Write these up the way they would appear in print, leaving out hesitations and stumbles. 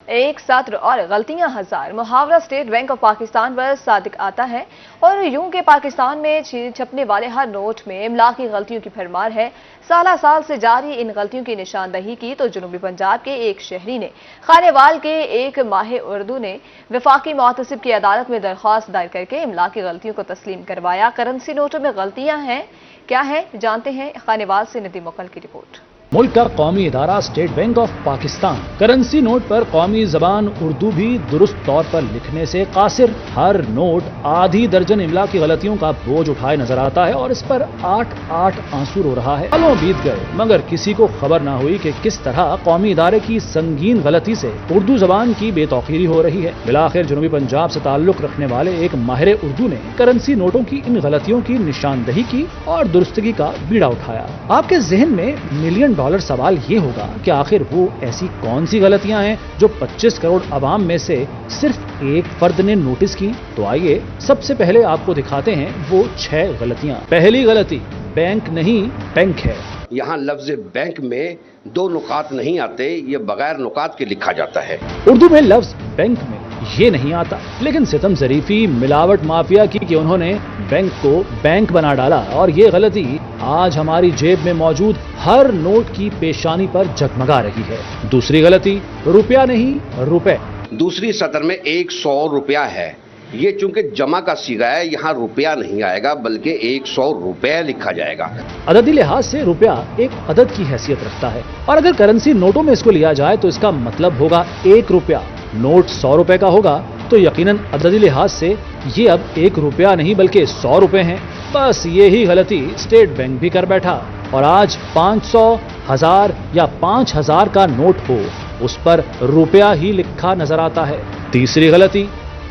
ایک سطر اور غلطیاں ہزار، محاورہ اسٹیٹ بینک آف پاکستان پر صادق آتا ہے اور یوں کہ پاکستان میں چھپنے والے ہر نوٹ میں املا کی غلطیوں کی بھرمار ہے۔ سالہ سال سے جاری ان غلطیوں کی نشاندہی کی تو جنوبی پنجاب کے ایک شہری نے خانے وال کے ایک ماہر اردو نے وفاقی محتسب کی عدالت میں درخواست دائر کر کے املا کی غلطیوں کو تسلیم کروایا۔ کرنسی نوٹوں میں غلطیاں ہیں، کیا ہے جانتے ہیں خانے وال سے ندیم مقل کی رپورٹ۔ ملک کا قومی ادارہ State Bank of Pakistan currency note پر قومی زبان اردو بھی درست طور پر لکھنے سے قاصر، ہر نوٹ آدھی درجن املا کی غلطیوں کا بوجھ اٹھائے نظر آتا ہے اور اس پر 8 آنسو رو رہا ہے۔ سالوں بیت گئے مگر کسی کو خبر نہ ہوئی کہ کس طرح قومی ادارے کی سنگین غلطی سے اردو زبان کی بے توقیری ہو رہی ہے۔ بالآخر جنوبی پنجاب سے تعلق رکھنے والے ایک ماہر اردو نے کرنسی نوٹوں کی ان غلطیوں کی نشاندہی کی اور درستگی کا بیڑا اٹھایا۔ آپ کے ذہن میں ملین ڈالر سوال یہ ہوگا کہ آخر وہ ایسی کون سی غلطیاں ہیں جو 25 کروڑ عوام میں سے صرف ایک فرد نے نوٹس کی؟ تو آئیے سب سے پہلے آپ کو دکھاتے ہیں وہ 6 غلطیاں۔ پہلی غلطی، بینک نہیں بینک ہے۔ یہاں لفظ بینک میں 2 نقاط نہیں آتے، یہ بغیر نقاط کے لکھا جاتا ہے۔ اردو میں لفظ بینک میں یہ نہیں آتا، لیکن ستم ظریفی ملاوٹ مافیا کی کہ انہوں نے بینک کو بینک بنا ڈالا اور یہ غلطی آج ہماری جیب میں موجود ہر نوٹ کی پیشانی پر جگمگا رہی ہے۔ دوسری غلطی، روپیہ نہیں روپے۔ دوسری سطر میں 100 روپیہ ہے، یہ چونکہ جمع کا صیغہ ہے، یہاں روپیہ نہیں آئے گا بلکہ 100 روپے لکھا جائے گا۔ عددی لحاظ سے روپیہ ایک عدد کی حیثیت رکھتا ہے اور اگر کرنسی نوٹوں میں اس کو لیا جائے تو اس کا مطلب ہوگا 1 روپیہ۔ نوٹ 100 روپے کا ہوگا تو یقیناً عددی لحاظ سے یہ اب 1 روپیہ نہیں بلکہ 100 روپے ہیں۔ بس یہی غلطی اسٹیٹ بینک بھی کر بیٹھا اور آج 500، 1000 یا 5000 کا نوٹ ہو اس پر روپیہ ہی لکھا نظر آتا ہے۔ تیسری غلطی،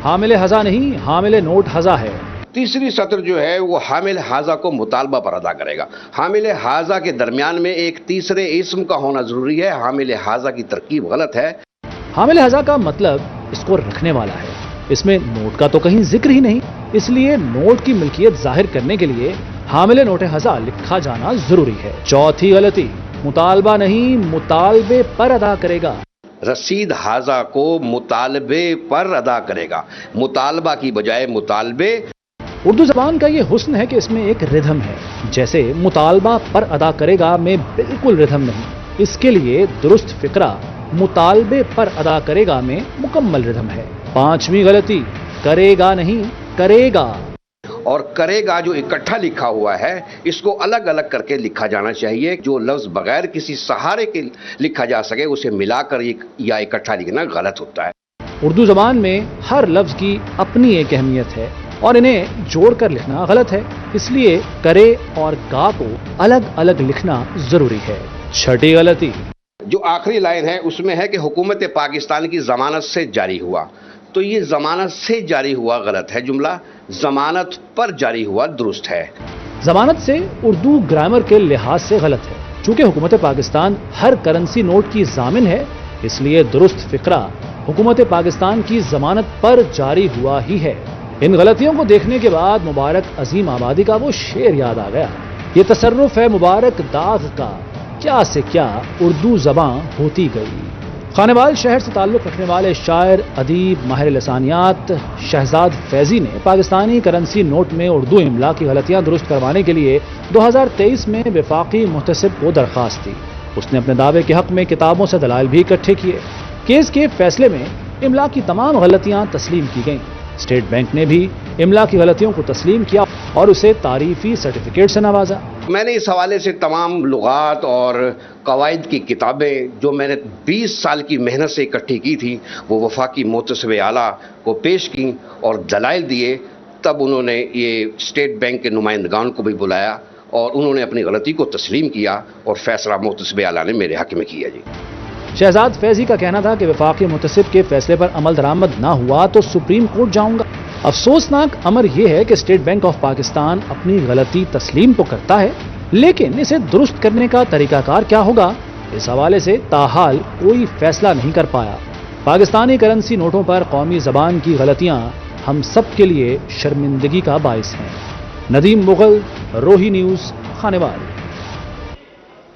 حامل ہزا نہیں حامل نوٹ ہزا ہے۔ تیسری سطر جو ہے وہ حامل حاضہ کو مطالبہ پر ادا کرے گا۔ حامل حاضہ کے درمیان میں ایک تیسرے اسم کا ہونا ضروری ہے۔ حامل حاضہ کی ترکیب غلط ہے۔ حامل ہزا کا مطلب اس کو رکھنے والا ہے، اس میں نوٹ کا تو کہیں ذکر ہی نہیں، اس لیے نوٹ کی ملکیت ظاہر کرنے کے لیے حامل نوٹ ہزا لکھا جانا ضروری ہے۔ چوتھی غلطی، مطالبہ نہیں مطالبے پر ادا کرے گا۔ رسید حاضہ کو مطالبے پر ادا کرے گا، مطالبہ کی بجائے مطالبے۔ اردو زبان کا یہ حسن ہے کہ اس میں ایک ردھم ہے، جیسے مطالبہ پر ادا کرے گا میں بالکل ردھم نہیں، اس کے لیے درست فقرہ مطالبے پر ادا کرے گا میں مکمل ردھم ہے۔ پانچویں غلطی، کرے گا نہیں کرے گا۔ اور کرے گا جو اکٹھا لکھا ہوا ہے اس کو الگ الگ کر کے لکھا جانا چاہیے۔ جو لفظ بغیر کسی سہارے کے لکھا جا سکے اسے ملا کر یا اکٹھا لکھنا غلط ہوتا ہے۔ اردو زبان میں ہر لفظ کی اپنی ایک اہمیت ہے اور انہیں جوڑ کر لکھنا غلط ہے، اس لیے کرے اور گا کو الگ الگ لکھنا ضروری ہے۔ چھٹی غلطی، جو آخری لائن ہے اس میں ہے کہ حکومت پاکستان کی ضمانت سے جاری ہوا، تو یہ ضمانت سے جاری ہوا غلط ہے، جملہ ضمانت پر جاری ہوا درست ہے۔ ضمانت سے اردو گرامر کے لحاظ سے غلط ہے، چونکہ حکومت پاکستان ہر کرنسی نوٹ کی ضامن ہے، اس لیے درست فقرہ حکومت پاکستان کی ضمانت پر جاری ہوا ہی ہے۔ ان غلطیوں کو دیکھنے کے بعد مبارک عظیم آبادی کا وہ شعر یاد آ گیا، یہ تصرف ہے مبارک داغ کا، کیا سے کیا اردو زبان ہوتی گئی۔ خانے وال شہر سے تعلق رکھنے والے شاعر، ادیب، ماہر لسانیات شہزاد فیضی نے پاکستانی کرنسی نوٹ میں اردو املا کی غلطیاں درست کروانے کے لیے 2023 میں وفاقی محتسب کو درخواست دی۔ اس نے اپنے دعوے کے حق میں کتابوں سے دلائل بھی اکٹھے کیے۔ کیس کے فیصلے میں املا کی تمام غلطیاں تسلیم کی گئیں۔ اسٹیٹ بینک نے بھی املا کی غلطیوں کو تسلیم کیا اور اسے تعریفی سرٹیفکیٹ سے نوازا۔ میں نے اس حوالے سے تمام لغات اور قواعد کی کتابیں جو میں نے 20 سال کی محنت سے اکٹھی کی تھی وہ وفاقی محتسب اعلیٰ کو پیش کی اور دلائل دیے۔ تب انہوں نے یہ اسٹیٹ بینک کے نمائندگان کو بھی بلایا اور انہوں نے اپنی غلطی کو تسلیم کیا اور فیصلہ محتسب اعلیٰ نے میرے حق میں کیا۔ جی، شہزاد فیضی کا کہنا تھا کہ وفاقی محتسب کے فیصلے پر عمل درآمد نہ ہوا تو سپریم کورٹ جاؤں گا۔ افسوسناک امر یہ ہے کہ اسٹیٹ بینک آف پاکستان اپنی غلطی تسلیم تو کرتا ہے لیکن اسے درست کرنے کا طریقہ کار کیا ہوگا، اس حوالے سے تاحال کوئی فیصلہ نہیں کر پایا۔ پاکستانی کرنسی نوٹوں پر قومی زبان کی غلطیاں ہم سب کے لیے شرمندگی کا باعث ہیں۔ ندیم مغل، روہی نیوز، خانے وال۔